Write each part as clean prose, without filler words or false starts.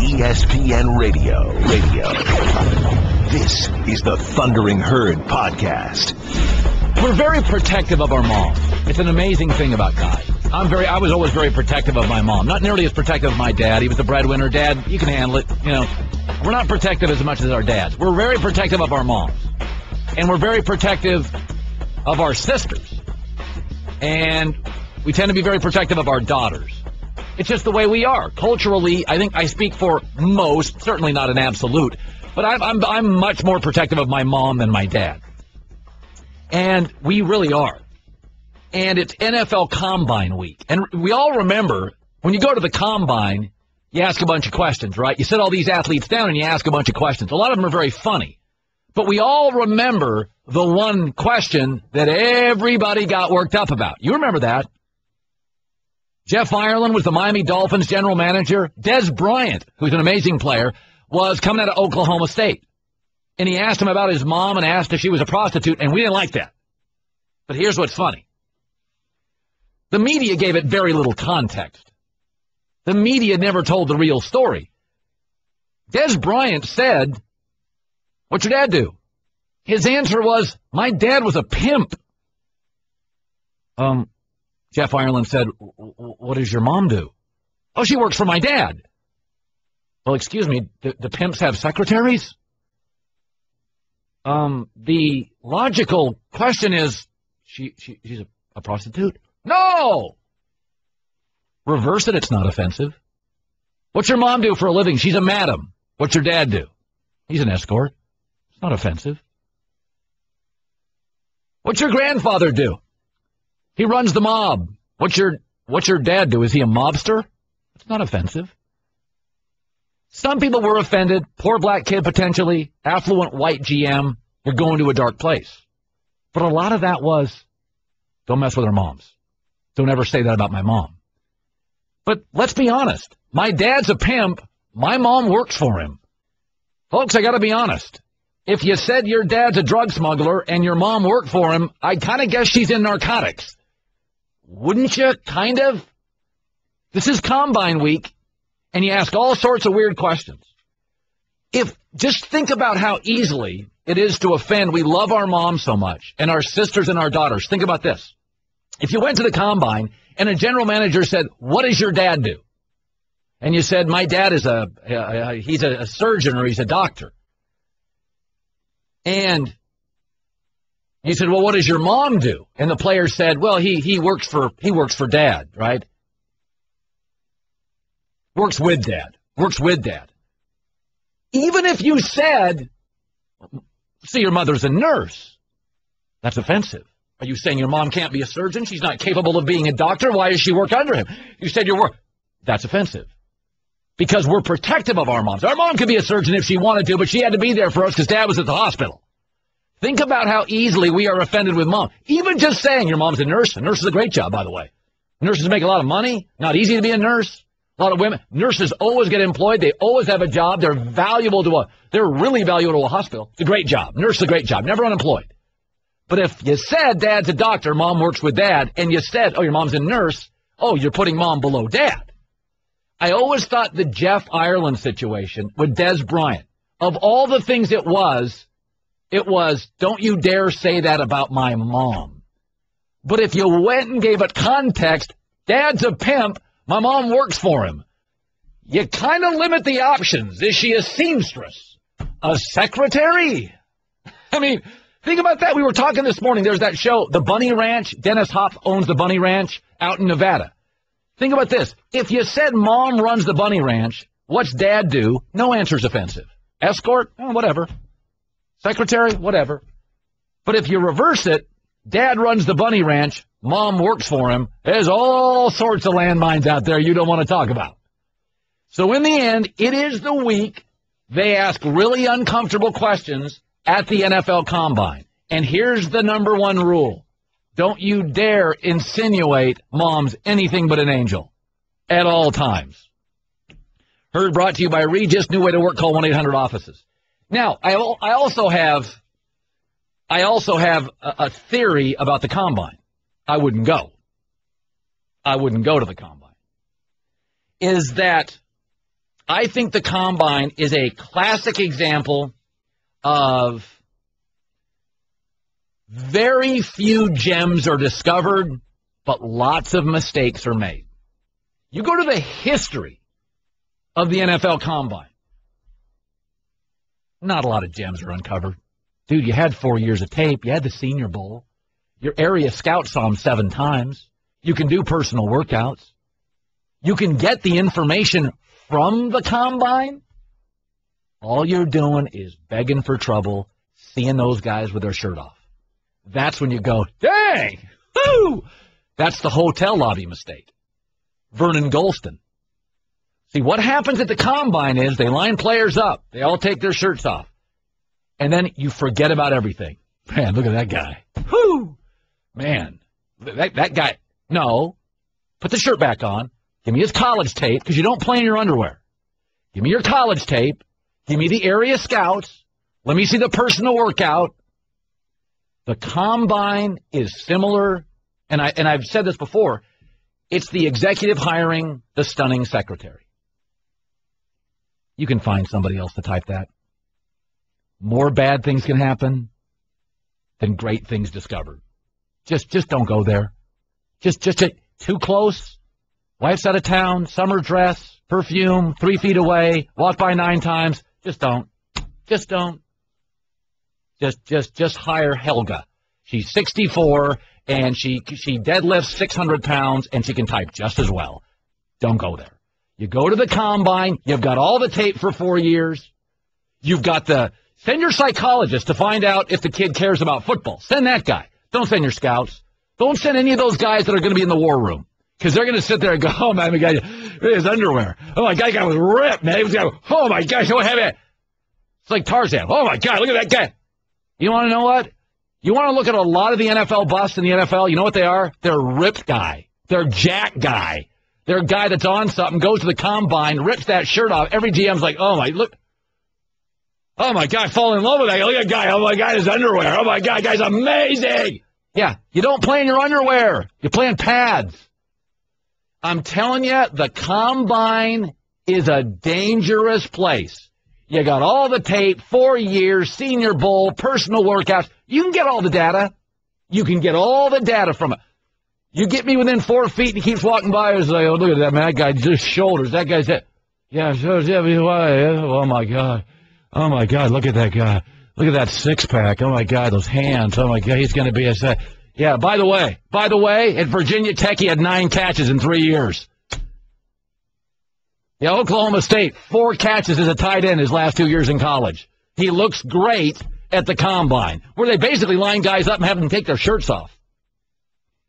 ESPN Radio. This is the Thundering Herd Podcast. We're very protective of our mom. It's an amazing thing about guys. I was always very protective of my mom. Not nearly as protective of my dad. He was the breadwinner. Dad, you can handle it. You know, we're not protective as much as our dads. We're very protective of our moms. And we're very protective of our sisters. And we tend to be very protective of our daughters. It's just the way we are. Culturally, I think I speak for most, certainly not an absolute, but I'm much more protective of my mom than my dad. And we really are. And it's NFL Combine week. And we all remember, when you go to the Combine, you ask a bunch of questions, right? You sit all these athletes down and you ask a bunch of questions. A lot of them are very funny. But we all remember the one question that everybody got worked up about. You remember that? Jeff Ireland was the Miami Dolphins general manager. Des Bryant, who's an amazing player, was coming out of Oklahoma State. And he asked him about his mom and asked if she was a prostitute, and we didn't like that. But here's what's funny. The media gave it very little context. The media never told the real story. Des Bryant said, "What's your dad do?" His answer was, "My dad was a pimp." Jeff Ireland said, "What does your mom do?" "Oh, she works for my dad." "Well, excuse me, the pimps have secretaries?" The logical question is, she's a prostitute? No! Reverse it, it's not offensive. What's your mom do for a living? She's a madam. What's your dad do? He's an escort. It's not offensive. What's your grandfather do? He runs the mob. What's your dad do? Is he a mobster? It's not offensive. Some people were offended. Poor black kid, potentially. Affluent white GM. You're going to a dark place. But a lot of that was, don't mess with our moms. Don't ever say that about my mom. But let's be honest. My dad's a pimp. My mom works for him. Folks, I got to be honest. If you said your dad's a drug smuggler and your mom worked for him, I kind of guess she's in narcotics. Wouldn't you, kind of? This is Combine week, and you ask all sorts of weird questions. Just think about how easily it is to offend. We love our moms so much, and our sisters and our daughters. Think about this. If you went to the Combine, and a general manager said, "What does your dad do?" And you said, "My dad is he's a surgeon or he's a doctor." And he said, "Well, what does your mom do?" And the player said, "Well, he works for dad, right? Works with dad. Even if you said, "See, your mother's a nurse," that's offensive. Are you saying your mom can't be a surgeon? She's not capable of being a doctor. Why does she work under him? You said that's offensive. Because we're protective of our moms. Our mom could be a surgeon if she wanted to, but she had to be there for us because dad was at the hospital. Think about how easily we are offended with mom. Even just saying your mom's a nurse. A nurse is a great job, by the way. Nurses make a lot of money. Not easy to be a nurse. A lot of women. Nurses always get employed. They always have a job. They're really valuable to a hospital. It's a great job. Nurse is a great job. Never unemployed. But if you said dad's a doctor, mom works with dad, and you said, "Oh, your mom's a nurse," oh, you're putting mom below dad. I always thought the Jeff Ireland situation with Des Bryant, of all the things it was, don't you dare say that about my mom. But if you went and gave it context, dad's a pimp, my mom works for him, you kind of limit the options. Is she a seamstress? A secretary? I mean, think about that. We were talking this morning. There's that show, The Bunny Ranch. Dennis Hopf owns the Bunny Ranch out in Nevada. Think about this. If you said mom runs the Bunny Ranch, what's dad do? No answer's offensive. Escort? Oh, whatever. Secretary? Whatever. But if you reverse it, dad runs the Bunny Ranch, mom works for him, there's all sorts of landmines out there you don't want to talk about. So in the end, it is the week they ask really uncomfortable questions at the NFL Combine. And here's the number one rule. Don't you dare insinuate mom's anything but an angel at all times. Heard brought to you by Regis. New way to work. Call 1-800-OFFICES. Now, I also have a theory about the Combine. I wouldn't go to the Combine. Is that I think the Combine is a classic example of very few gems are discovered, but lots of mistakes are made. You go to the history of the NFL Combine, not a lot of gems are uncovered. Dude, you had 4 years of tape. You had the Senior Bowl. Your area scout saw him 7 times. You can do personal workouts. You can get the information from the Combine. All you're doing is begging for trouble, seeing those guys with their shirt off. That's when you go, dang, whoo! That's the hotel lobby mistake. Vernon Golston. See, what happens at the Combine is they line players up. They all take their shirts off. And then you forget about everything. Man, look at that guy. Whoo! Man, that guy. No. Put the shirt back on. Give me his college tape, because you don't play in your underwear. Give me your college tape. Give me the area scouts. Let me see the personal workout. The Combine is similar, and I've said this before, it's the executive hiring the stunning secretary. You can find somebody else to type that. More bad things can happen than great things discovered. Just don't go there. Just too close. Wife's out of town, summer dress, perfume, 3 feet away, walk by 9 times. Just don't. Just don't. Just hire Helga. She's 64 and she deadlifts 600 pounds and she can type just as well. Don't go there. You go to the Combine. You've got all the tape for 4 years. You've got send your psychologist to find out if the kid cares about football. Send that guy. Don't send your scouts. Don't send any of those guys that are going to be in the war room. Because they're going to sit there and go, oh, my God, his underwear. Oh, my God, that guy was ripped, man. He was going, oh, my gosh, what have it? It's like Tarzan. Oh, my God, look at that guy. You want to know what? You want to look at a lot of the NFL busts in the NFL? You know what they are? They're ripped guy. They're jack guy. They're a guy that's on something, goes to the Combine, rips that shirt off. Every GM's like, oh, my, look. Oh, my God, I fall in love with that guy. Look at that guy. Oh, my God, his underwear. Oh, my God, guy's amazing. Yeah, you don't play in your underwear. You play in pads. I'm telling you, the Combine is a dangerous place. You got all the tape, 4 years, Senior Bowl, personal workouts. You can get all the data. You can get all the data from it. You get me within 4 feet and he keeps walking by. It's like, oh, look at that, man. That guy just shoulders. That guy's head. Yeah, sure. Yeah, oh, my God. Oh, my God, look at that guy. Look at that six-pack. Oh, my God, those hands. Oh, my God, he's going to be a set. Yeah, by the way, at Virginia Tech, he had 9 catches in 3 years. Yeah, Oklahoma State, 4 catches as a tight end his last 2 years in college. He looks great at the Combine, where they basically line guys up and have them take their shirts off.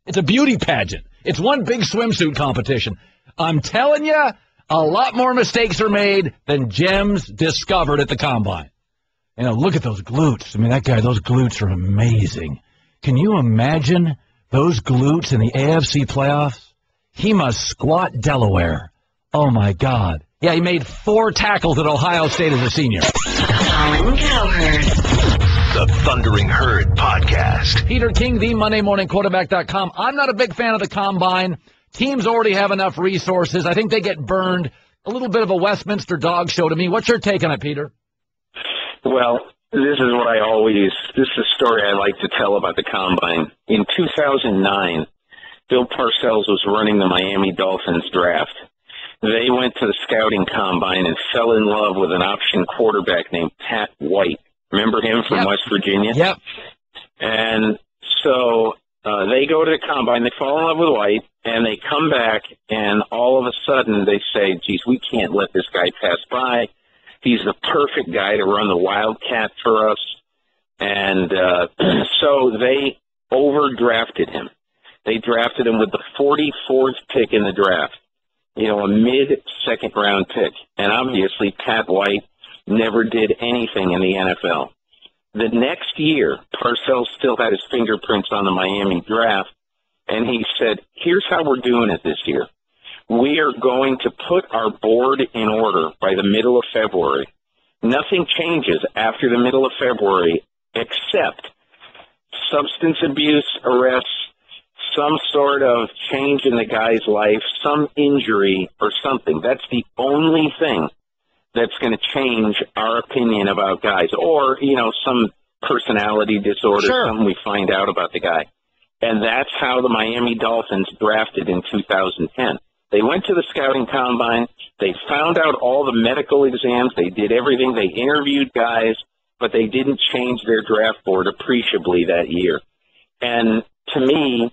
It's a beauty pageant. It's one big swimsuit competition. I'm telling you, a lot more mistakes are made than gems discovered at the Combine. You know, look at those glutes. I mean, that guy, those glutes are amazing. Can you imagine those glutes in the AFC playoffs? He must squat Delaware. Oh, my God. Yeah, he made 4 tackles at Ohio State as a senior. Colin Cowherd. The Thundering Herd Podcast. Peter King, the MondayMorningQuarterback.com. I'm not a big fan of the Combine. Teams already have enough resources. I think they get burned. A little bit of a Westminster dog show to me. What's your take on it, Peter? Well, this is a story I like to tell about the Combine. In 2009, Bill Parcells was running the Miami Dolphins draft. They went to the scouting Combine and fell in love with an option quarterback named Pat White. Remember him from West Virginia? Yep. And so they go to the Combine, they fall in love with White, and they come back, and all of a sudden they say, geez, we can't let this guy pass by. He's the perfect guy to run the Wildcat for us. And so they overdrafted him. They drafted him with the 44th pick in the draft, a mid-second round pick. And obviously Pat White never did anything in the NFL. The next year, Parcells still had his fingerprints on the Miami draft, and he said, here's how we're doing it this year. We are going to put our board in order by the middle of February. Nothing changes after the middle of February except substance abuse arrests, some sort of change in the guy's life, some injury or something. That's the only thing that's going to change our opinion about guys, or, some personality disorder, Sure. something we find out about the guy. And that's how the Miami Dolphins drafted in 2010. They went to the scouting combine. They found out all the medical exams. They did everything. They interviewed guys, but they didn't change their draft board appreciably that year. And to me,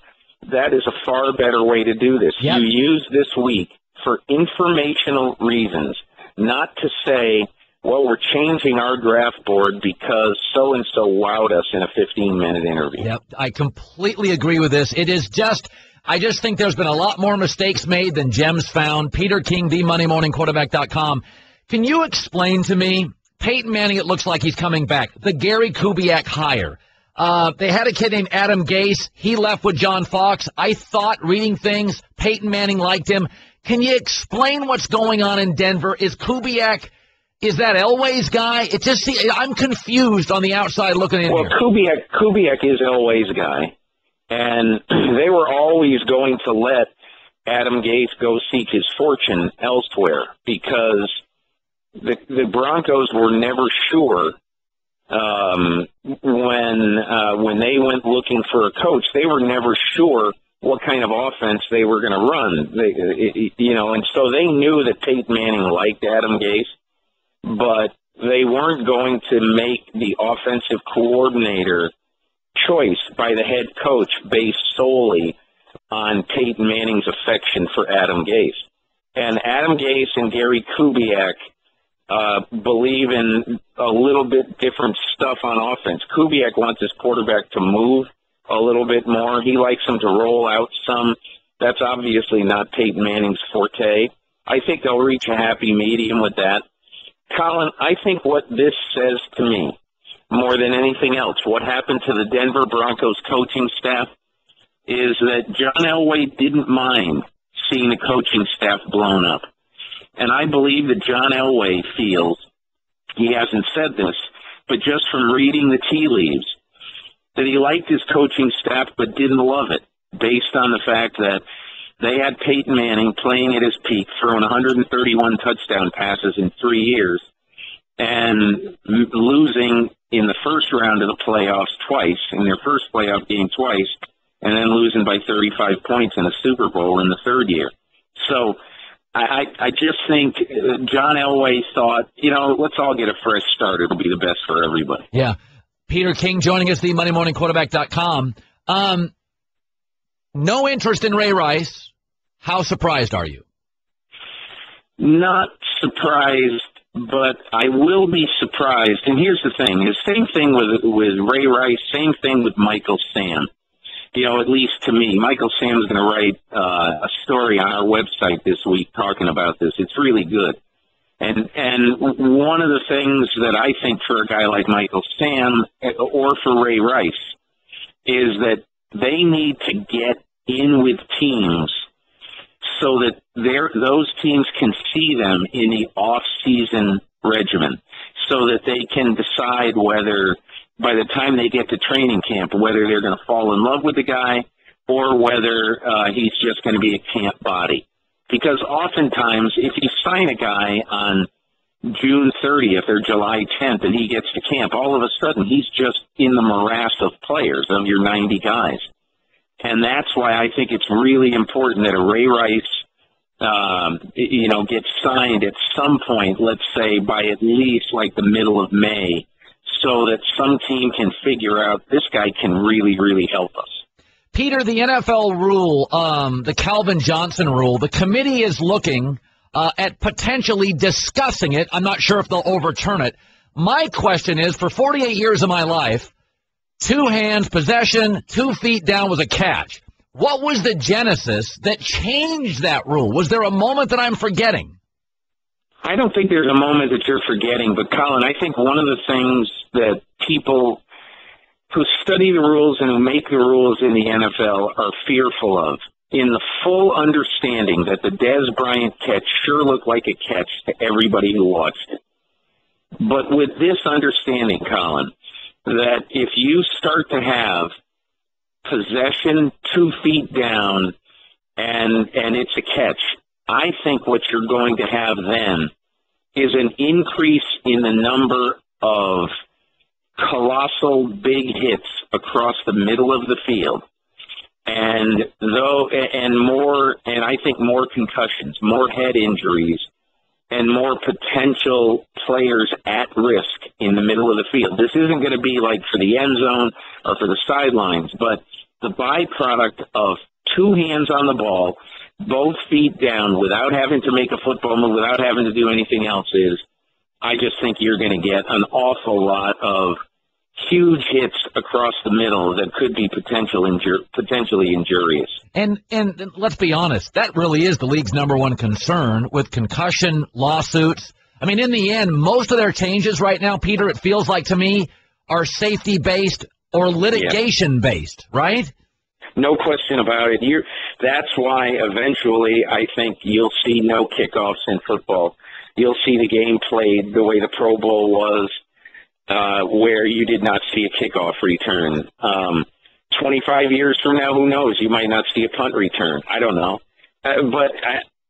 that is a far better way to do this. Yep. You use this week for informational reasons, not to say, well, we're changing our draft board because so-and-so wowed us in a 15-minute interview. Yep, I completely agree with this. It is just, I just think there's been a lot more mistakes made than gems found. Peter King, TheMondayMorningQuarterback.com. Can you explain to me, Peyton Manning, it looks like he's coming back. The Gary Kubiak hire. They had a kid named Adam Gase. He left with John Fox. I thought, reading things, Peyton Manning liked him. Can you explain what's going on in Denver? Is Kubiak... Is that Elway's guy? It just I'm confused on the outside looking in here. Well, Kubiak is Elway's guy, and they were always going to let Adam Gase go seek his fortune elsewhere because the Broncos were never sure when they went looking for a coach. They were never sure what kind of offense they were going to run. And so they knew that Peyton Manning liked Adam Gase, but they weren't going to make the offensive coordinator choice by the head coach based solely on Peyton Manning's affection for Adam Gase. And Adam Gase and Gary Kubiak believe in a little bit different stuff on offense. Kubiak wants his quarterback to move a little bit more. He likes him to roll out some. That's obviously not Peyton Manning's forte. I think they'll reach a happy medium with that. Colin, I think what this says to me, more than anything else, what happened to the Denver Broncos coaching staff is that John Elway didn't mind seeing the coaching staff blown up. And I believe that John Elway feels, he hasn't said this, but just from reading the tea leaves, that he liked his coaching staff but didn't love it, based on the fact that they had Peyton Manning playing at his peak, throwing 131 touchdown passes in 3 years, and losing in the first round of the playoffs twice, in their first playoff game twice, and then losing by 35 points in the Super Bowl in the third year. So I just think John Elway thought, let's all get a fresh start. It'll be the best for everybody. Yeah. Peter King joining us, TheMondayMorningQuarterback.com. No interest in Ray Rice. How surprised are you? Not surprised, but I will be surprised. And here's the thing. The same thing with Ray Rice, same thing with Michael Sam. At least to me, Michael Sam is going to write a story on our website this week talking about this. It's really good. And one of the things that I think for a guy like Michael Sam or for Ray Rice is that they need to get in with teams so that those teams can see them in the off-season regimen, so that they can decide whether, by the time they get to training camp, whether they're going to fall in love with the guy or whether he's just going to be a camp body. Because oftentimes, if you sign a guy on June 30th or July 10th and he gets to camp, all of a sudden he's just in the morass of players, of your 90 guys. And that's why I think it's really important that a Ray Rice, gets signed at some point, let's say by at least like the middle of May, so that some team can figure out this guy can really, really help us. Peter, the NFL rule, the Calvin Johnson rule, the committee is looking at potentially discussing it. I'm not sure if they'll overturn it. My question is, for 48 years of my life, 2 hands, possession, 2 feet down was a catch. What was the genesis that changed that rule? Was there a moment that I'm forgetting? I don't think there's a moment that you're forgetting, but Colin, I think one of the things that people who study the rules and who make the rules in the NFL are fearful of, in the full understanding that the Dez Bryant catch sure looked like a catch to everybody who watched it. But with this understanding, Colin, that if you start to have possession 2 feet down and it's a catch, I think what you're going to have then is an increase in the number of colossal big hits across the middle of the field, and I think more concussions, more head injuries, and more potential players at risk in the middle of the field. This isn't going to be like for the end zone or for the sidelines, but the byproduct of two hands on the ball, both feet down, without having to make a football move, without having to do anything else is, I just think you're going to get an awful lot of huge hits across the middle that could be potentially injurious. And let's be honest, that really is the league's number one concern with concussion lawsuits. I mean, in the end, most of their changes right now, Peter, it feels like to me, are safety-based or litigation-based, right? No question about it. That's why eventually I think you'll see no kickoffs in football. You'll see the game played the way the Pro Bowl was, where you did not see a kickoff return. 25 years from now, who knows? You might not see a punt return. I don't know. But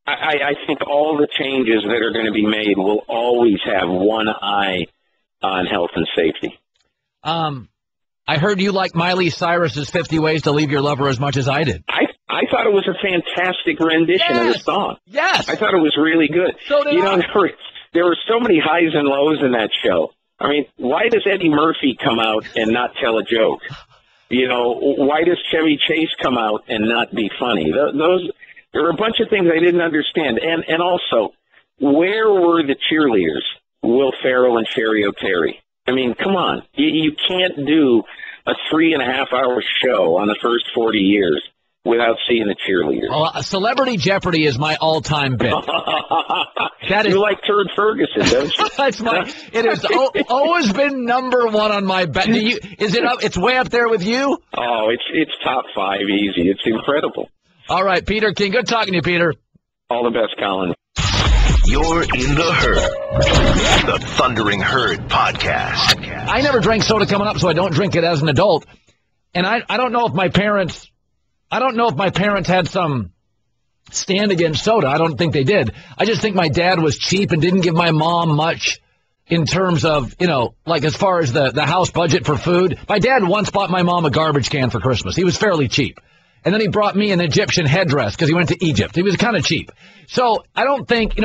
I think all the changes that are going to be made will always have one eye on health and safety. I heard you like Miley Cyrus's 50 Ways to Leave Your Lover as much as I did. I thought it was a fantastic rendition of the song. Yes. I thought it was really good. So did I. There were so many highs and lows in that show. I mean, why does Eddie Murphy come out and not tell a joke? Why does Chevy Chase come out and not be funny? There were a bunch of things I didn't understand. And also, where were the cheerleaders, Will Ferrell and Sherry O'Terry? I mean, come on. You can't do a 3.5-hour show on the first 40 years without seeing the cheerleaders. Oh, Celebrity Jeopardy is my all-time bit. You like Turd Ferguson, don't you? It has always been number one on my bet. It's way up there with you? Oh, it's top 5 easy. It's incredible. All right, Peter King. Good talking to you, Peter. All the best, Colin. You're in the Herd, the Thundering Herd podcast. I never drank soda coming up, so I don't drink it as an adult. And I don't know if my parents had some stand against soda. I don't think they did. I just think my dad was cheap and didn't give my mom much in terms of, like as far as the house budget for food. My dad once bought my mom a garbage can for Christmas. He was fairly cheap. And then he brought me an Egyptian headdress because he went to Egypt. He was kind of cheap. So I don't think,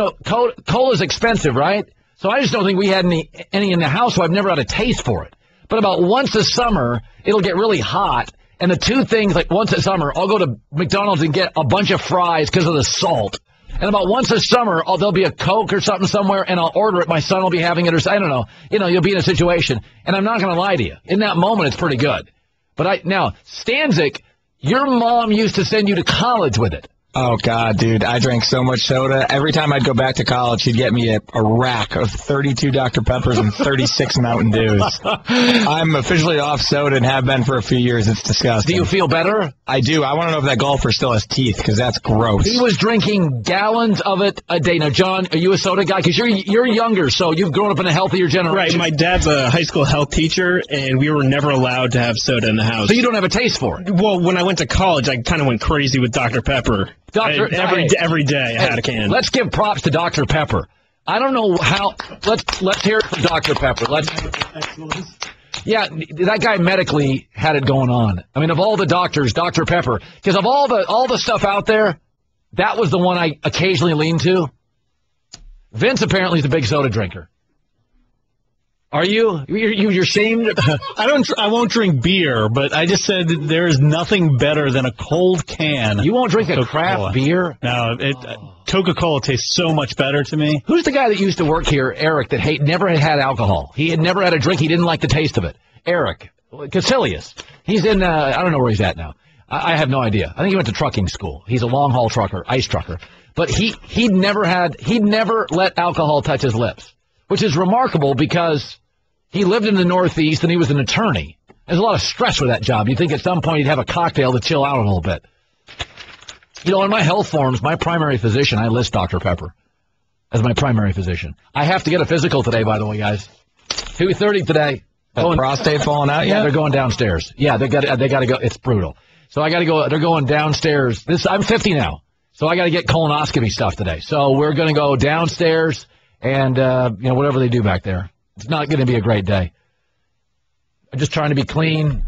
cola's expensive, right? So I just don't think we had any in the house, so I've never had a taste for it. But about once a summer, it'll get really hot. And the two things, like once a summer, I'll go to McDonald's and get a bunch of fries because of the salt. And about once a summer, there'll be a Coke or something somewhere, and I'll order it. My son will be having it, or I don't know. You'll be in a situation. And I'm not going to lie to you. In that moment, it's pretty good. But now, Stanzik, your mom used to send you to college with it. Oh, God, dude. I drank so much soda. Every time I'd go back to college, she'd get me a rack of 32 Dr. Peppers and 36 Mountain Dews. I'm officially off soda and have been for a few years. It's disgusting. Do you feel better? I do. I want to know if that golfer still has teeth, because that's gross. He was drinking gallons of it a day. Now, John, are you a soda guy? Because you're younger, so you've grown up in a healthier generation. Right. My dad's a high school health teacher, and we were never allowed to have soda in the house. So you don't have a taste for it? Well, when I went to college, I kind of went crazy with Dr. Pepper. Every day I had a can. Let's give props to Dr. Pepper. I don't know how. Let's hear it from Dr. Pepper. Yeah, that guy medically had it going on. I mean, of all the doctors, Dr. Pepper, because of all the stuff out there, that was the one I occasionally lean to. Vince apparently is a big soda drinker. Are you? You're ashamed? I won't drink beer, but I just said there is nothing better than a cold can. You won't drink a craft beer? No, Coca-Cola tastes so much better to me. Who's the guy that used to work here, Eric, that never had alcohol? He had never had a drink. He didn't like the taste of it. Eric Casilius. He's in, I don't know where he's at now. I have no idea. I think he went to trucking school. He's a long-haul trucker, ice trucker. But he'd never let alcohol touch his lips, which is remarkable because he lived in the Northeast and he was an attorney. There's a lot of stress with that job. You'd think at some point he'd have a cocktail to chill out a little bit. In my health forms, my primary physician, I list Dr. Pepper as my primary physician. I have to get a physical today, by the way, guys. 2:30 today. Prostate falling out yet? Yeah, they're going downstairs. Yeah, they got to go. It's brutal. So I got to go. They're going downstairs. I'm 50 now, so I got to get colonoscopy stuff today. So we're going to go downstairs and whatever they do back there. It's not going to be a great day. I'm just trying to be clean.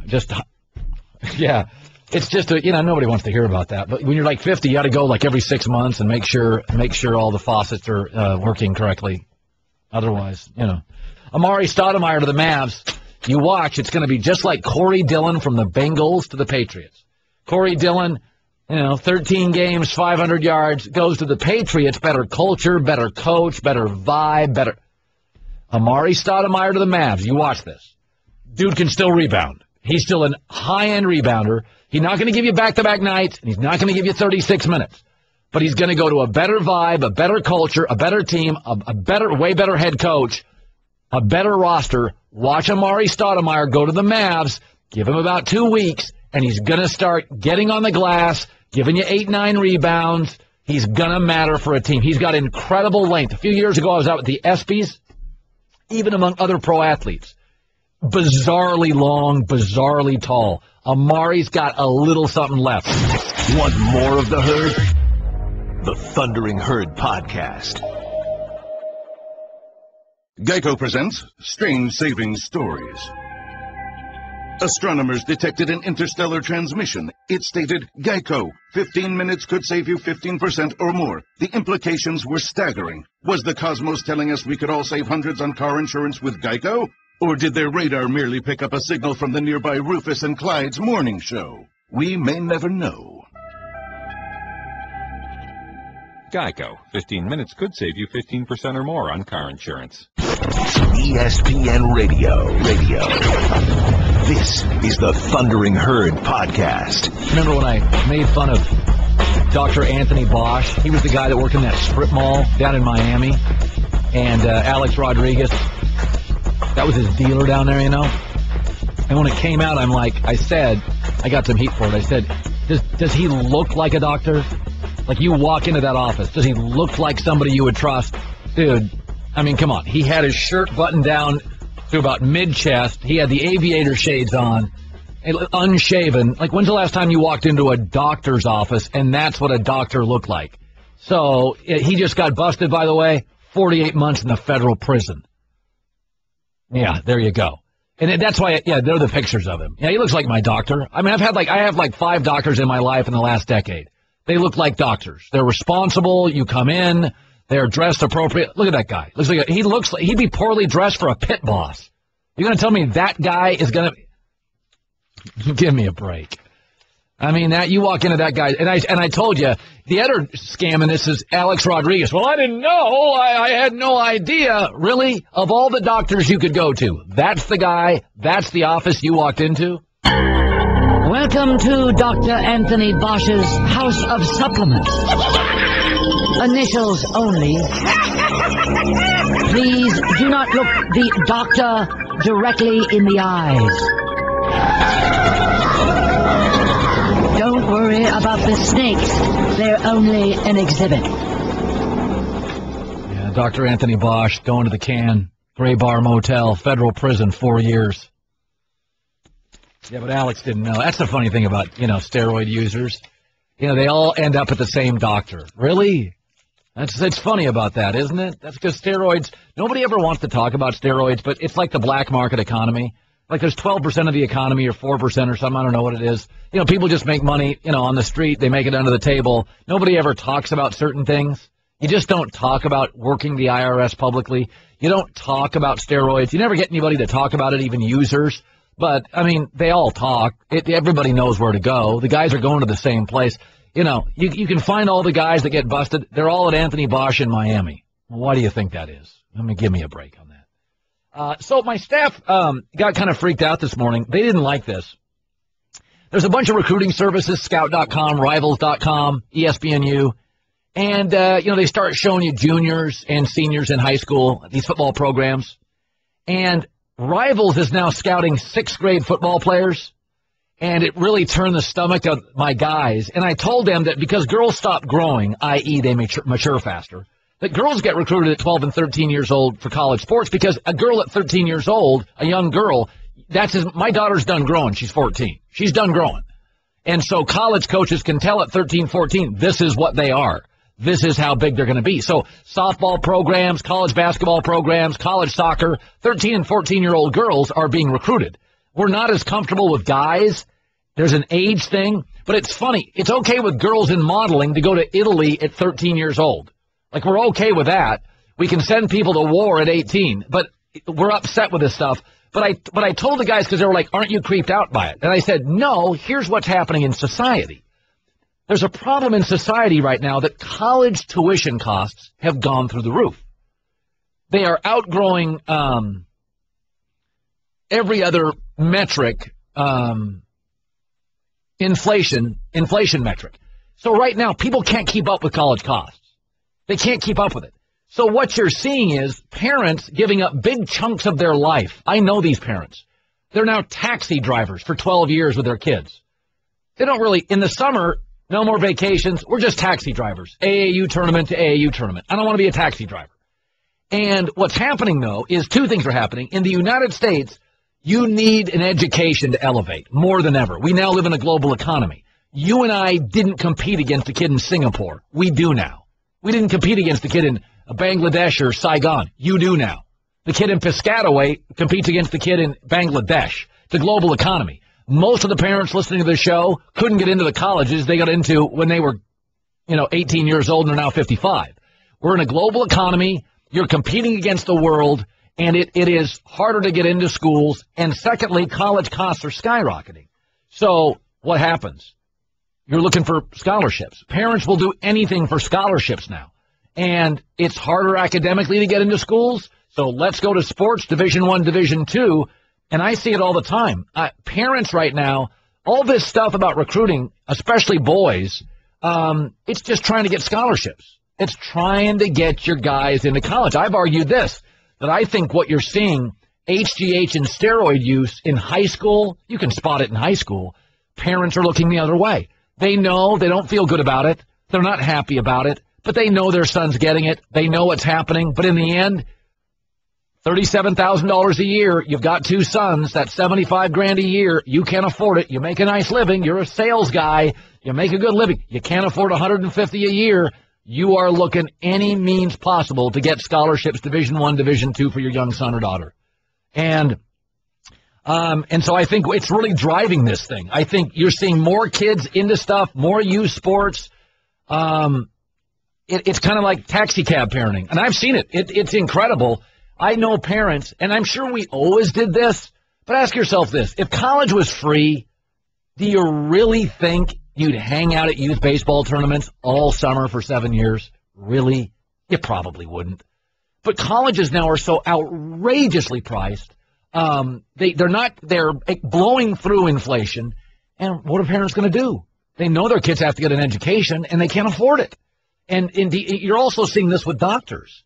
Yeah. It's just nobody wants to hear about that. But when you're like 50, you got to go like every 6 months and make sure all the faucets are working correctly. Otherwise, Amari Stoudemire to the Mavs. You watch, it's going to be just like Corey Dillon from the Bengals to the Patriots. Corey Dillon, 13 games, 500 yards, goes to the Patriots. Better culture, better coach, better vibe, better. Amari Stoudemire to the Mavs. You watch this. Dude can still rebound. He's still a high-end rebounder. He's not going to give you back-to-back nights, and he's not going to give you 36 minutes. But he's going to go to a better vibe, a better culture, a better team, way better head coach, a better roster. Watch Amari Stoudemire go to the Mavs, give him about 2 weeks, and he's going to start getting on the glass, giving you 8-9 rebounds. He's going to matter for a team. He's got incredible length. A few years ago, I was out with the ESPYs, even among other pro athletes. Bizarrely long, bizarrely tall. Amari's got a little something left. Want more of the Herd? The Thundering Herd Podcast. Geico presents Strange Saving Stories. Astronomers detected an interstellar transmission. It stated, Geico, 15 minutes could save you 15% or more. The implications were staggering. Was the cosmos telling us we could all save hundreds on car insurance with Geico? Or did their radar merely pick up a signal from the nearby Rufus and Clyde's morning show? We may never know. Geico. 15 minutes could save you 15% or more on car insurance. ESPN Radio. This is the Thundering Herd Podcast. Remember when I made fun of Dr. Anthony Bosch? He was the guy that worked in that strip mall down in Miami. And Alex Rodriguez, that was his dealer down there, And when it came out, I got some heat for it. I said, does he look like a doctor? Like, you walk into that office, does he look like somebody you would trust? Dude, come on. He had his shirt buttoned down to about mid-chest. He had the aviator shades on, unshaven. Like, when's the last time you walked into a doctor's office and that's what a doctor looked like? So, he just got busted, by the way, 48 months in the federal prison. Yeah, there you go. And that's why, they're the pictures of him. Yeah, he looks like my doctor. I have 5 doctors in my life in the last decade. They look like doctors. They're responsible. You come in, they're dressed appropriate. Look at that guy. He looks like he'd be poorly dressed for a pit boss. You're going to tell me that guy is going to give me a break? That you walk into that guy, and I told you the other scam in this is Alex Rodriguez. Well, I didn't know. I had no idea. Really? Of all the doctors you could go to, that's the guy. That's the office you walked into. Welcome to Dr. Anthony Bosch's House of Supplements. Initials only. Please do not look the doctor directly in the eyes. Don't worry about the snakes. They're only an exhibit. Yeah, Dr. Anthony Bosch going to the can. Gray Bar Motel, federal prison, 4 years. Yeah, but Alex didn't know. That's the funny thing about, steroid users. They all end up at the same doctor. Really? It's funny about that, isn't it? That's because steroids, nobody ever wants to talk about steroids, but it's like the black market economy. Like there's 12% of the economy or 4% or something. I don't know what it is. People just make money, on the street. They make it under the table. Nobody ever talks about certain things. You just don't talk about working the IRS publicly. You don't talk about steroids. You never get anybody to talk about it, even users. But, they all talk. Everybody knows where to go. The guys are going to the same place. You can find all the guys that get busted. They're all at Anthony Bosch in Miami. Well, why do you think that is? Give me a break on that. So my staff got kind of freaked out this morning. They didn't like this. There's a bunch of recruiting services, Scout.com, Rivals.com, ESPNU. And, they start showing you juniors and seniors in high school, these football programs. And Rivals is now scouting 6th grade football players, and it really turned the stomach of my guys. And I told them that because girls stop growing, i.e. they mature faster, that girls get recruited at 12 and 13 years old for college sports because a girl at 13 years old, a young girl, my daughter's done growing. She's 14. She's done growing. And so college coaches can tell at 13, 14, this is what they are. this is how big they're going to be. So softball programs, college basketball programs, college soccer, 13 and 14-year-old girls are being recruited. We're not as comfortable with guys. There's an age thing. But it's funny. It's okay with girls in modeling to go to Italy at 13 years old. Like, we're okay with that. We can send people to war at 18. But we're upset with this stuff. But I told the guys, because they were like, aren't you creeped out by it? And I said, no, here's what's happening in society. There's a problem in society right now that college tuition costs have gone through the roof. They are outgrowing every other metric, inflation metric. So right now, people can't keep up with college costs. They can't keep up with it. So what you're seeing is parents giving up big chunks of their life. I know these parents. They're now taxi drivers for 12 years with their kids. They don't really, in the summer, no more vacations. We're just taxi drivers. AAU tournament to AAU tournament. I don't want to be a taxi driver. And what's happening, though, is two things are happening. In the United States, you need an education to elevate more than ever. We now live in a global economy. You and I didn't compete against a kid in Singapore. We do now. We didn't compete against a kid in Bangladesh or Saigon. You do now. The kid in Piscataway competes against the kid in Bangladesh. It's a global economy. Most of the parents listening to the show couldn't get into the colleges they got into when they were, 18 years old and are now 55. We're in a global economy. You're competing against the world, and it is harder to get into schools. And secondly, college costs are skyrocketing. So what happens? You're looking for scholarships. Parents will do anything for scholarships now. And it's harder academically to get into schools, so let's go to sports, Division I, Division II, and I see it all the time. Parents right now, all this stuff about recruiting, especially boys, it's just trying to get scholarships. It's trying to get your guys into college. I've argued this, that I think what you're seeing, HGH and steroid use in high school, you can spot it in high school, parents are looking the other way. They know they don't feel good about it. They're not happy about it. But they know their son's getting it. They know what's happening. But in the end, $37,000 a year. You've got two sons. That's $75,000 a year. You can't afford it. You make a nice living. You're a sales guy. You make a good living. You can't afford $150 a year. You are looking any means possible to get scholarships, Division I, Division II, for your young son or daughter. And so I think it's really driving this thing. I think you're seeing more kids into stuff, more youth sports. It's kind of like taxi cab parenting, and I've seen it. It's incredible. I know parents, and I'm sure we always did this, but ask yourself this. If college was free, do you really think you'd hang out at youth baseball tournaments all summer for 7 years? Really? You probably wouldn't. But colleges now are so outrageously priced. They're blowing through inflation, and what are parents going to do? They know their kids have to get an education, and they can't afford it. And indeed, you're also seeing this with doctors.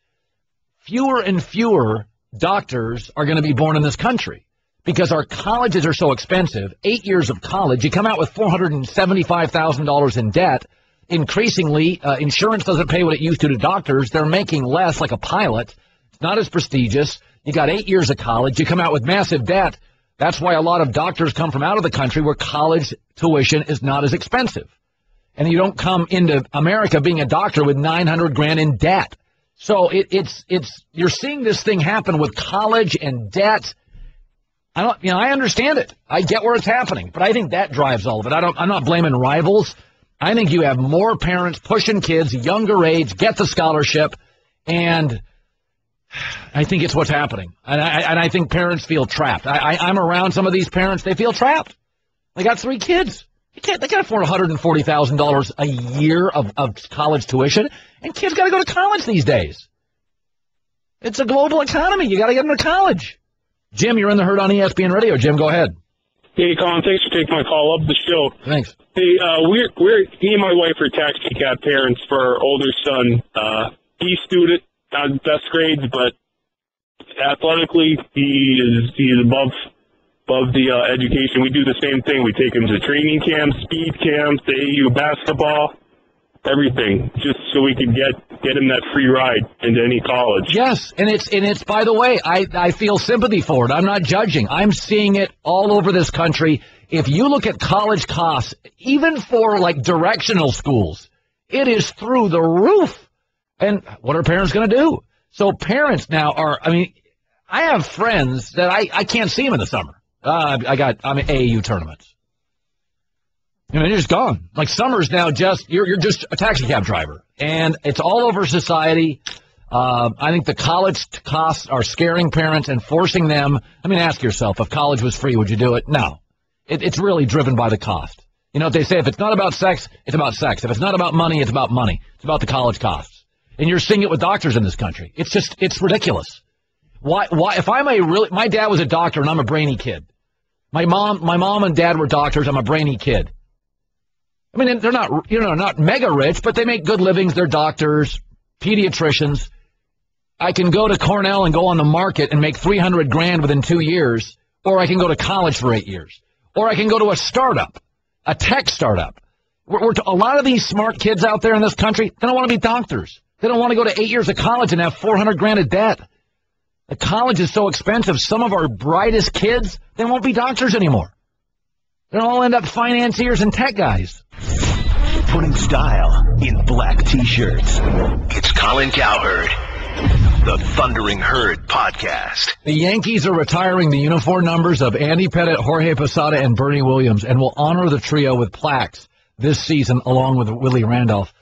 Fewer and fewer doctors are going to be born in this country because our colleges are so expensive. 8 years of college, you come out with $475,000 in debt. Increasingly, insurance doesn't pay what it used to doctors. They're making less, like a pilot. It's not as prestigious. You got 8 years of college. You come out with massive debt. That's why a lot of doctors come from out of the country where college tuition is not as expensive. And you don't come into America being a doctor with $900,000 in debt. So you're seeing this thing happen with college and debt. I understand it. I get where it's happening, but I think that drives all of it. I'm not blaming rivals. I think you have more parents pushing kids, younger age, get the scholarship, and I think it's what's happening. And I think parents feel trapped. I'm around some of these parents. They feel trapped. They got 3 kids. They can't afford $140,000 a year of college tuition, and kids got to go to college these days. It's a global economy. You got to get them to college. Jim, you're in the herd on ESPN Radio. Jim, go ahead. Hey, Colin, thanks for taking my call. Love the show. Thanks. Hey, me and my wife are taxi cab parents for our older son. He's student, not best grades, but athletically he is above the education. We do the same thing. We take him to training camps, speed camps, the AU basketball, everything, just so we can get him that free ride into any college. Yes, and it's by the way, I feel sympathy for it. I'm not judging. I'm seeing it all over this country. If you look at college costs, even for like directional schools, It is through the roof. And what are parents going to do? So parents now are, I have friends that I can't see them in the summer. I'm in AAU tournaments. They're just gone. Like summer's now you're just a taxi cab driver. And it's all over society. I think the college costs are scaring parents and forcing them. Ask yourself, if college was free, would you do it? No. It's really driven by the cost. They say if it's not about sex, it's about sex. If it's not about money, it's about money. It's about the college costs. And you're seeing it with doctors in this country. It's ridiculous. Why? If my dad was a doctor and I'm a brainy kid. My mom and dad were doctors. I'm a brainy kid. They're not, not mega rich, but they make good livings. They're doctors, pediatricians. I can go to Cornell and go on the market and make $300,000 within 2 years, or I can go to college for 8 years, or I can go to a startup, a tech startup. A lot of these smart kids out there in this country, they don't want to be doctors. They don't want to go to 8 years of college and have $400,000 of debt. The college is so expensive. Some of our brightest kids, they won't be doctors anymore. They'll all end up financiers and tech guys. Putting style in black T-shirts. It's Colin Cowherd, the Thundering Herd podcast. The Yankees are retiring the uniform numbers of Andy Pettitte, Jorge Posada, and Bernie Williams, and will honor the trio with plaques this season along with Willie Randolph.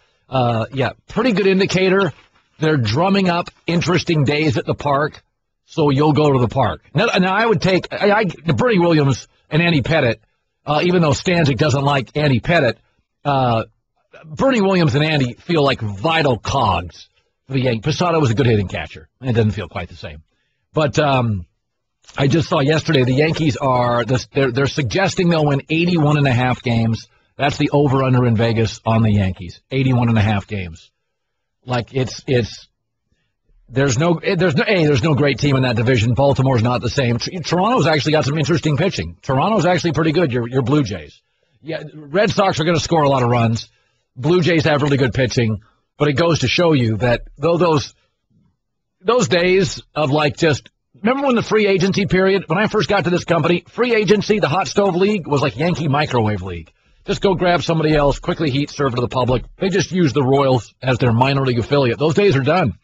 Pretty good indicator. They're drumming up interesting days at the park, so you'll go to the park. Now I would take Bernie Williams and Andy Pettitte, even though Stanzik doesn't like Andy Pettitte. Bernie Williams and Andy feel like vital cogs for the Yankees. Posada was a good hitting catcher. It doesn't feel quite the same. But I just saw yesterday the Yankees they're suggesting they'll win 81.5 games. That's the over-under in Vegas on the Yankees. 81.5 games. Like there's no great team in that division. Baltimore's not the same. Toronto's actually got some interesting pitching. Toronto's actually pretty good. Your Blue Jays. Yeah, Red Sox are going to score a lot of runs. Blue Jays have really good pitching, but it goes to show you that those days of remember when the free agency period, when I first got to this company, free agency, the hot stove league was like Yankee microwave league. Just go grab somebody else, quickly heat, serve to the public. They just use the Royals as their minor league affiliate. Those days are done.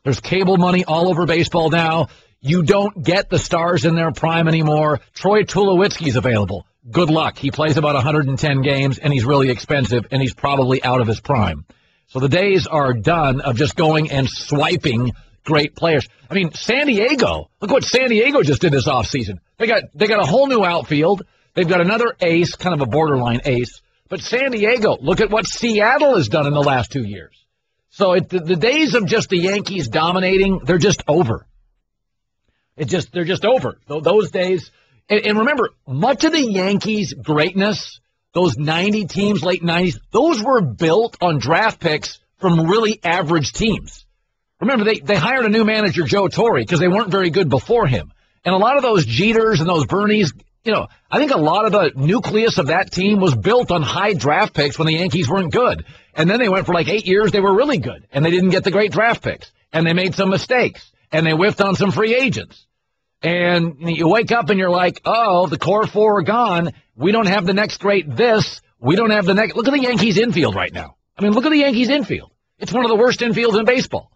There's cable money all over baseball now. You don't get the stars in their prime anymore. Troy Tulowitzki's available. Good luck. He plays about 110 games, and he's really expensive, and he's probably out of his prime. So the days are done of just going and swiping great players. San Diego, look what San Diego just did this offseason. They got a whole new outfield. They've got another ace, kind of a borderline ace. But San Diego, look at what Seattle has done in the last 2 years. So the days of just the Yankees dominating, they're just over. They're just over. Those days. And remember, much of the Yankees' greatness, those 90 teams, late 90s, those were built on draft picks from really average teams. Remember, they hired a new manager, Joe Torre, because they weren't very good before him. And a lot of those Jeters and those Bernies, I think a lot of the nucleus of that team was built on high draft picks when the Yankees weren't good. And then they went for 8 years, they were really good. And they didn't get the great draft picks. And they made some mistakes. And they whiffed on some free agents. And you wake up and you're like, oh, the core four are gone. We don't have the next great this. We don't have the next. Look at the Yankees infield right now. Look at the Yankees infield. It's one of the worst infields in baseball.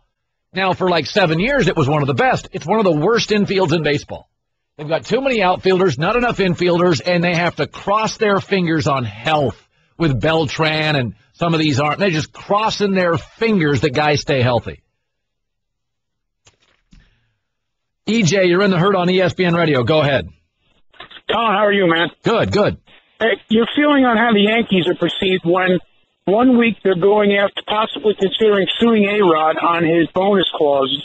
Now, for 7 years, it was one of the best. It's one of the worst infields in baseball. They've got too many outfielders, not enough infielders, and they have to cross their fingers on health with Beltran, and some of these aren't. They're just crossing their fingers that guys stay healthy. EJ, you're in the Herd on ESPN Radio. Go ahead. Colin, how are you, man? Good. Hey, your feeling on how the Yankees are perceived when 1 week they're going after possibly considering suing A-Rod on his bonus clauses,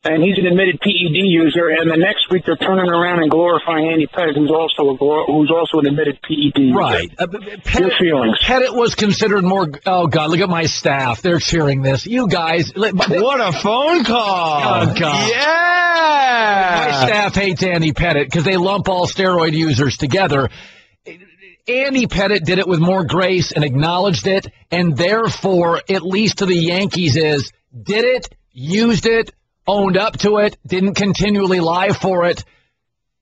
and he's an admitted PED user, and the next week they're turning around and glorifying Andy Pettitte, who's also an admitted PED user. Right. Your feelings. Pettitte was considered more. Oh God, look at my staff. They're cheering this. You guys. What a phone call! Oh God. Yeah. My staff hates Andy Pettitte because they lump all steroid users together. Andy Pettitte did it with more grace and acknowledged it, and therefore, at least to the Yankees, did it, used it, owned up to it, didn't continually lie for it.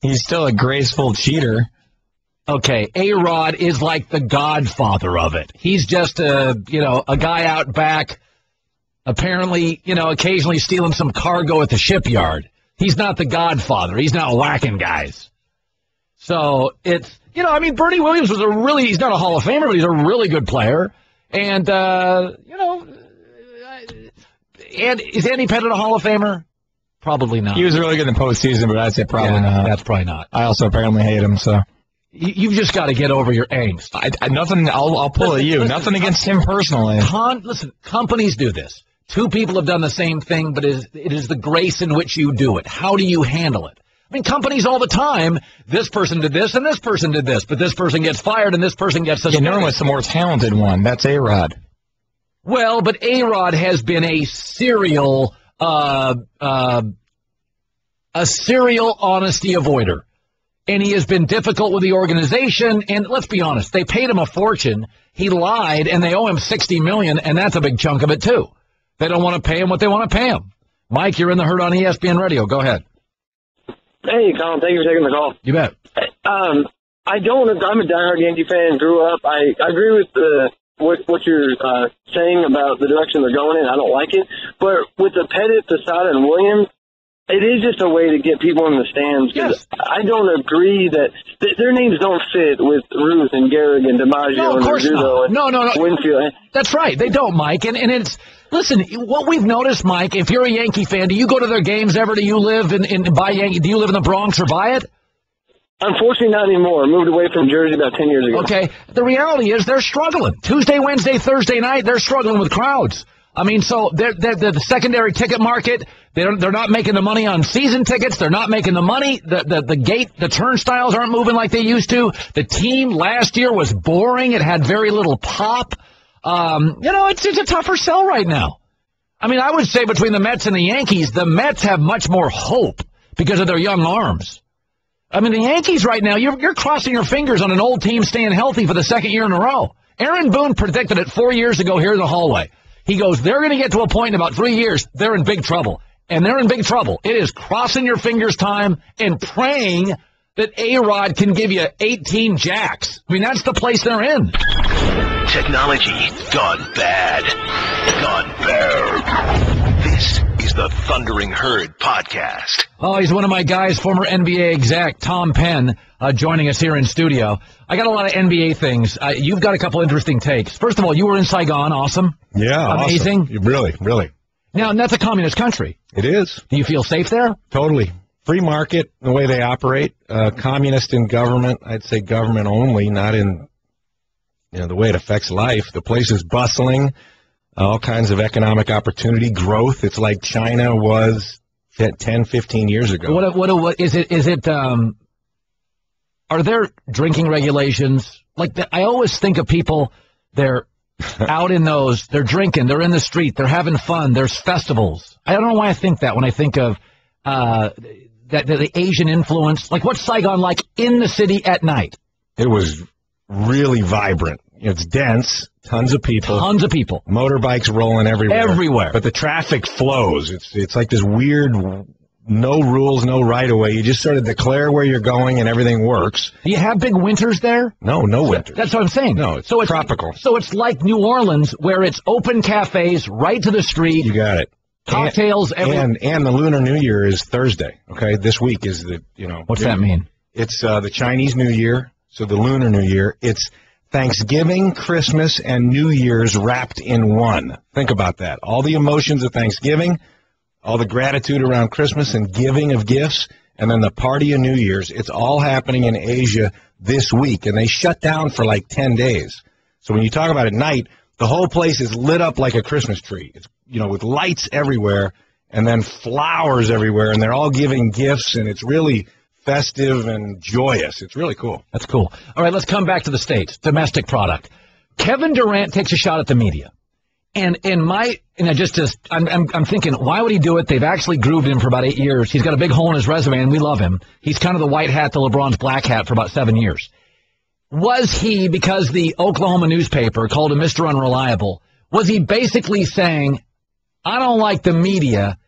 He's still a graceful cheater. Okay, A-Rod is like the godfather of it. He's just a guy out back, apparently, occasionally stealing some cargo at the shipyard. He's not the godfather. He's not whacking guys. So it's, Bernie Williams he's not a Hall of Famer, but he's a really good player. And, and is Andy Pettit a Hall of Famer? Probably not. He was really good in the postseason, but I'd say probably not. That's probably not. I also apparently hate him, so. You've just got to get over your angst. I'll pull at you. Nothing against him personally. Listen, companies do this. Two people have done the same thing, but it is the grace in which you do it. How do you handle it? I mean, companies all the time, this person did this and this person did this, but this person gets fired and this person gets suspended. Yeah, no one's the more talented one. That's A-Rod. Well, but A-Rod has been a serial honesty avoider. And he has been difficult with the organization, and let's be honest, they paid him a fortune. He lied, and they owe him $60 million, and that's a big chunk of it, too. They don't want to pay him what they want to pay him. Mike, you're in the Herd on ESPN Radio. Go ahead. Hey, Colin, thank you for taking the call. You bet. I'm a diehard Yankee fan, grew up. I agree with what you're saying about the direction they're going in. I don't like it. But with the Pettit, Posada, and Williams, it is just a way to get people in the stands. Yes. I don't agree that their names don't fit with Ruth and Gehrig and DiMaggio and Rizzuto and Winfield. That's right. They don't, Mike. And it's, listen, what we've noticed, Mike, if you're a Yankee fan, do you go to their games ever? Do you live do you live in the Bronx or buy it? Unfortunately, not anymore. I moved away from Jersey about 10 years ago. Okay. The reality is they're struggling. Tuesday, Wednesday, Thursday night, they're struggling with crowds. I mean, so the secondary ticket market, they're not making the money on season tickets. They're not making the money. The turnstiles aren't moving like they used to. The team last year was boring. It had very little pop. It's a tougher sell right now. I mean, I would say between the Mets and the Yankees, the Mets have much more hope because of their young arms. I mean, the Yankees right now, you're crossing your fingers on an old team staying healthy for the second year in a row. Aaron Boone predicted it 4 years ago here in the hallway. He goes, they're going to get to a point in about 3 years, they're in big trouble. And they're in big trouble. It is crossing your fingers time and praying that A-Rod can give you 18 jacks. I mean, that's the place they're in. Technology gone bad. Gone bad. This is the Thundering Herd Podcast. Oh, he's one of my guys, former NBA exec, Tom Penn, joining us here in studio. I got a lot of NBA things. You've got a couple interesting takes. First of all, you were in Saigon. Awesome. Yeah, amazing. Awesome. Really, really. Now, that's a communist country. It is. Do you feel safe there? Totally. Free market, the way they operate. Communist in government. I'd say government only, not in the way it affects life. The place is bustling. All kinds of economic opportunity, growth. It's like China was 10, 15 years ago. What is it? Are there drinking regulations? I always think of people, they're out in those, they're drinking, they're in the street, they're having fun, there's festivals. I don't know why I think that when I think of the Asian influence. What's Saigon like in the city at night? It was really vibrant. It's dense, tons of people. Tons of people. Motorbikes rolling everywhere. Everywhere. But the traffic flows. It's like this weird, no rules, no right-of-way. You just sort of declare where you're going and everything works. Do you have big winters there? No winters. That's what I'm saying. No, it's tropical. So it's like New Orleans, where it's open cafes right to the street. You got it. Cocktails. And the Lunar New Year is Thursday, okay? This week is What's that mean? It's the Chinese New Year, so the Lunar New Year. It's Thanksgiving, Christmas, and New Year's wrapped in one. Think about that. All the emotions of Thanksgiving, all the gratitude around Christmas and giving of gifts, and then the party of New Year's. It's all happening in Asia this week, and they shut down for 10 days. So when you talk about at night, the whole place is lit up like a Christmas tree. It's, with lights everywhere and then flowers everywhere, and they're all giving gifts, and it's really festive and joyous. It's really cool. That's cool. All right, let's come back to the States. Domestic product. Kevin Durant takes a shot at the media. I'm thinking, why would he do it? They've actually grooved him for about 8 years. He's got a big hole in his resume, and we love him. He's kind of the white hat to LeBron's black hat for about 7 years. Was he, because the Oklahoma newspaper called him Mr. Unreliable, was he basically saying, I don't like the media,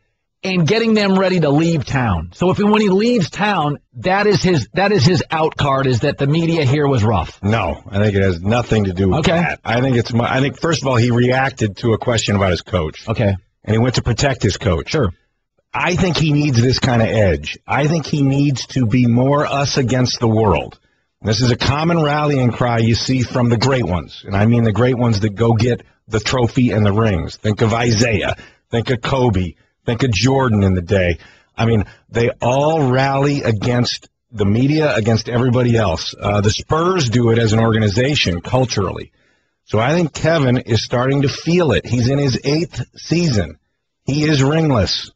and getting them ready to leave town. So when he leaves town, that is his out card, is that the media here was rough. No, I think it has nothing to do with that. I think first of all, he reacted to a question about his coach. Okay. And he went to protect his coach. Sure. I think he needs this kind of edge. I think he needs to be more us against the world. This is a common rallying cry you see from the great ones. And I mean the great ones that go get the trophy and the rings. Think of Isaiah. Think of Kobe. Think of Jordan in the day. I mean, they all rally against the media, against everybody else. The Spurs do it as an organization culturally. So I think Kevin is starting to feel it. He's in his 8th season. He is ringless.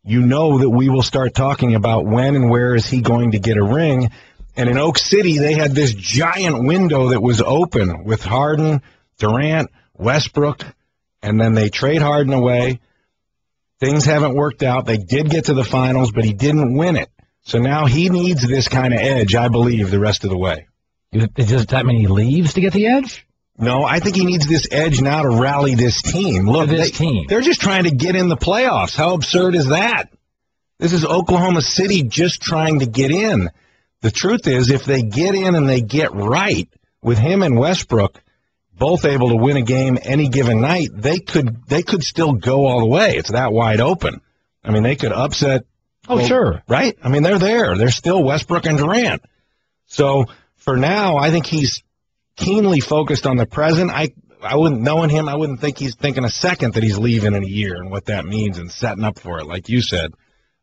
You know that we will start talking about when and where is he going to get a ring. And in Oak City, they had this giant window that was open with Harden, Durant, Westbrook, and then they trade Harden away. Things haven't worked out. They did get to the finals, but he didn't win it. So now he needs this kind of edge, I believe, the rest of the way. Does that mean he leaves to get the edge? No, I think he needs this edge now to rally this team. Look, they're just trying to get in the playoffs. How absurd is that? This is Oklahoma City just trying to get in. The truth is, if they get in and they get right, with him and Westbrook both able to win a game any given night, they could still go all the way. It's that wide open. I mean, they could upset. Oh, sure. Right? I mean, they're there. They're still Westbrook and Durant. So for now, I think he's keenly focused on the present. I wouldn't, knowing him, I wouldn't think he's thinking a second that he's leaving in a year and what that means and setting up for it, like you said.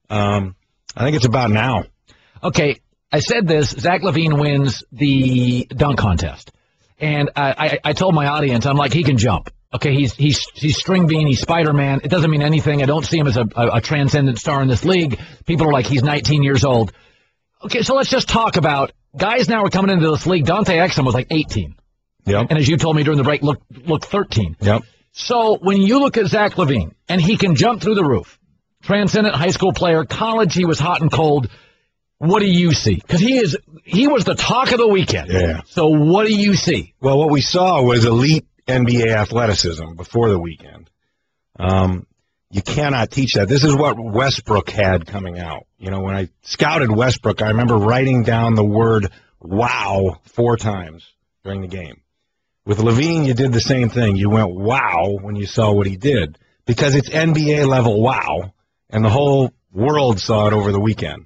I think it's about now. Okay, I said this. Zach LaVine wins the dunk contest. And I told my audience, I'm like, he can jump. Okay, he's string bean, he's Spider-Man. It doesn't mean anything. I don't see him as a transcendent star in this league. People are like, he's 19 years old. Okay, so let's just talk about guys now are coming into this league. Dante Exum was like 18. Yep. And as you told me during the break, look 13. Yep. So when you look at Zach LaVine, and he can jump through the roof, transcendent high school player, college, he was hot and cold. What do you see? Because he was the talk of the weekend. Yeah. So what do you see? Well, what we saw was elite NBA athleticism before the weekend. You cannot teach that. This is what Westbrook had coming out. You know, when I scouted Westbrook, I remember writing down the word wow 4 times during the game. With LaVine, you did the same thing. You went wow when you saw what he did because it's NBA level wow, and the whole world saw it over the weekend.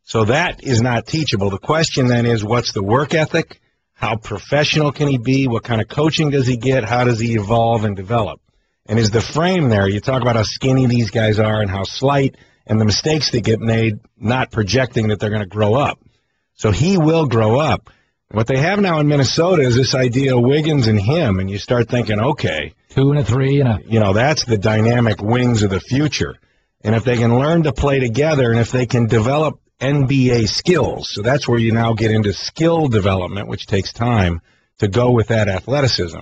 So that is not teachable. The question then is, what's the work ethic? How professional can he be? What kind of coaching does he get? How does he evolve and develop? And is the frame there? You talk about how skinny these guys are and how slight and the mistakes that get made, not projecting that they're going to grow up. So he will grow up. What they have now in Minnesota is this idea of Wiggins and him, and you start thinking, okay, 2 and a 3 and a... You know, that's the dynamic wings of the future. And if they can learn to play together and if they can develop NBA skills, so that's where you now get into skill development, which takes time to go with that athleticism.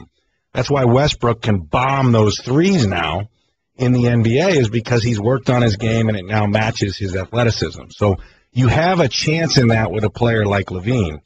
That's why Westbrook can bomb those threes now in the NBA, is because he's worked on his game and it now matches his athleticism. So you have a chance in that with a player like LaVine.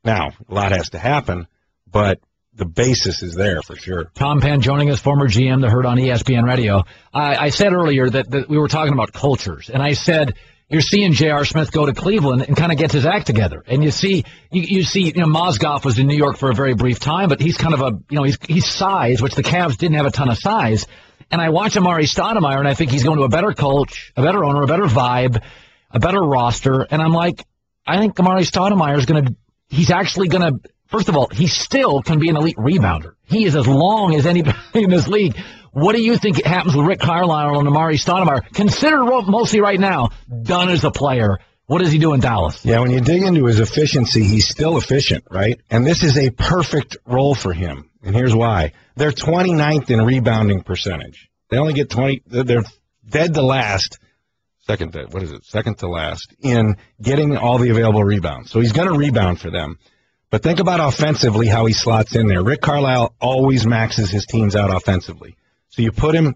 Now, a lot has to happen, but the basis is there for sure. Tom Penn joining us, former GM, the Herd on ESPN Radio. I said earlier that we were talking about cultures, and I said you're seeing J.R. Smith go to Cleveland and kind of gets his act together. And you see, Mozgov was in New York for a very brief time, but he's kind of he's size, which the Cavs didn't have a ton of size. And I watch Amari Stoudemire, and I think he's going to a better coach, a better owner, a better vibe, a better roster. And I'm like, I think Amari Stoudemire is he's actually going to, first of all, he still can be an elite rebounder. He is as long as anybody in this league. What do you think happens with Rick Carlisle and Amari Stoudemire? Considered mostly right now, done as a player. What does he do in Dallas? Yeah, when you dig into his efficiency, he's still efficient, right? And this is a perfect role for him. And here's why. They're 29th in rebounding percentage. They only get 20. They're dead to last. Second to last in getting all the available rebounds. So he's going to rebound for them. But think about offensively how he slots in there. Rick Carlisle always maxes his teams out offensively. So you put him,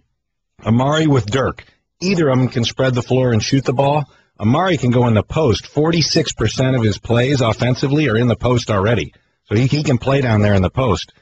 Amari with Dirk. Either of them can spread the floor and shoot the ball. Amari can go in the post. 46% of his plays offensively are in the post already. So he can play down there in the post.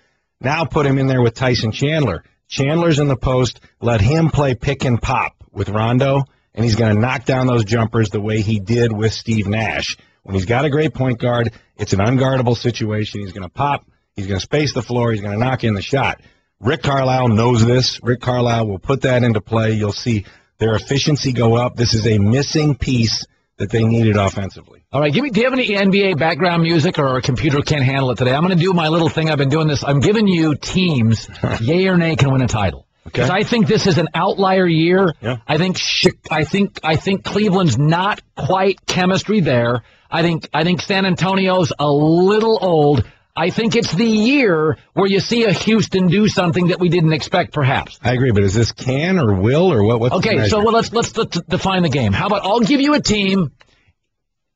Now put him in there with Tyson Chandler. Chandler's in the post. Let him play pick and pop with Rondo. and he's going to knock down those jumpers the way he did with Steve Nash. When he's got a great point guard, it's an unguardable situation. He's going to pop, he's going to space the floor, he's going to knock in the shot. Rick Carlisle knows this. Rick Carlisle will put that into play. You'll see their efficiency go up. This is a missing piece that they needed offensively. All right, do you have any NBA background music, or a computer can't handle it today? I'm going to do my little thing. I've been doing this. I'm giving you teams, yay or nay, can win a title. Because I think this is an outlier year. Yeah. I think Cleveland's not quite chemistry there. I think San Antonio's a little old. I think it's the year where you see a Houston do something that we didn't expect, perhaps. I agree, but is this can or will or what? What's okay, so let's define the game. How about I'll give you a team,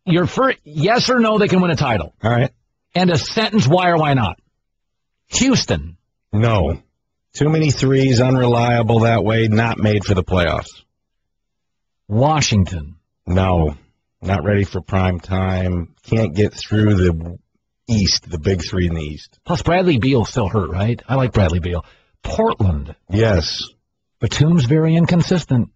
your first yes or no they can win a title. All right. And a sentence why or why not. Houston. No. Too many threes, unreliable that way, not made for the playoffs. Washington. No. Not ready for prime time. Can't get through the East, the big three in the East. Plus, Bradley Beal's still hurt, right? I like Bradley Beal. Portland. Yes. Batum's very inconsistent.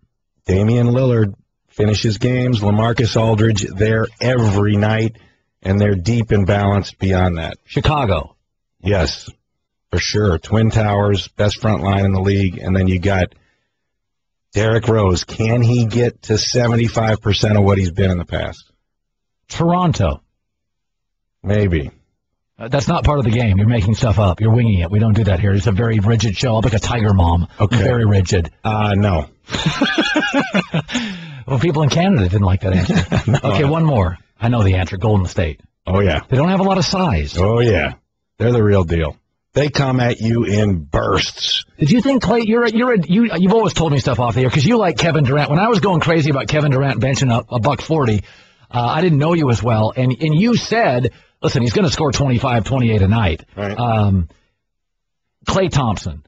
Damian Lillard finishes games. LaMarcus Aldridge there every night, and they're deep and balanced beyond that. Chicago. Yes, for sure. Twin Towers, best front line in the league, and then you got Derrick Rose. Can he get to 75% of what he's been in the past? Toronto. Maybe. That's not part of the game. You're making stuff up. You're winging it. We don't do that here. It's a very rigid show. I'm like a Tiger Mom. Okay. Very rigid. No. Well, people in Canada didn't like that answer. No. Okay, one more. I know the answer. Golden State. Oh, yeah. They don't have a lot of size. Oh, yeah. They're the real deal. They come at you in bursts. Did you think, Clay, you've always told me stuff off the air because you like Kevin Durant. When I was going crazy about Kevin Durant benching a $140, I didn't know you as well. And you said, listen, he's going to score 25, 28 a night. Right. Klay Thompson.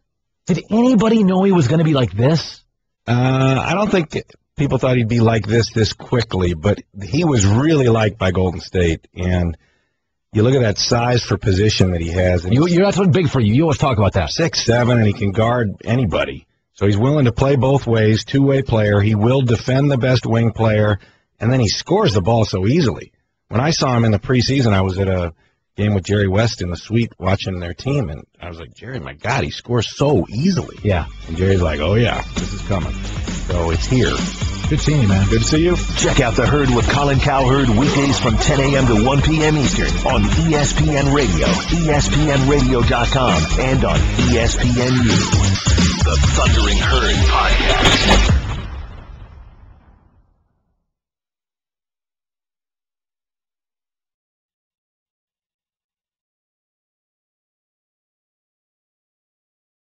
Did anybody know he was going to be like this? I don't think people thought he'd be like this quickly, but he was really liked by Golden State. And you look at that size for position that he has. And that's what's big for you. You always talk about that. 6'7", and he can guard anybody. So he's willing to play both ways, two-way player. He will defend the best wing player, and then he scores the ball so easily. When I saw him in the preseason, I was at a game with Jerry West in the suite watching their team, and I was like, Jerry, my God, he scores so easily. Yeah. And Jerry's like, oh, yeah, this is coming. So it's here. Good seeing you, man. Good to see you. Check out The Herd with Colin Cowherd weekdays from 10 a.m. to 1 p.m. Eastern on ESPN Radio, ESPNradio.com, and on ESPNU. The Thundering Herd Podcast.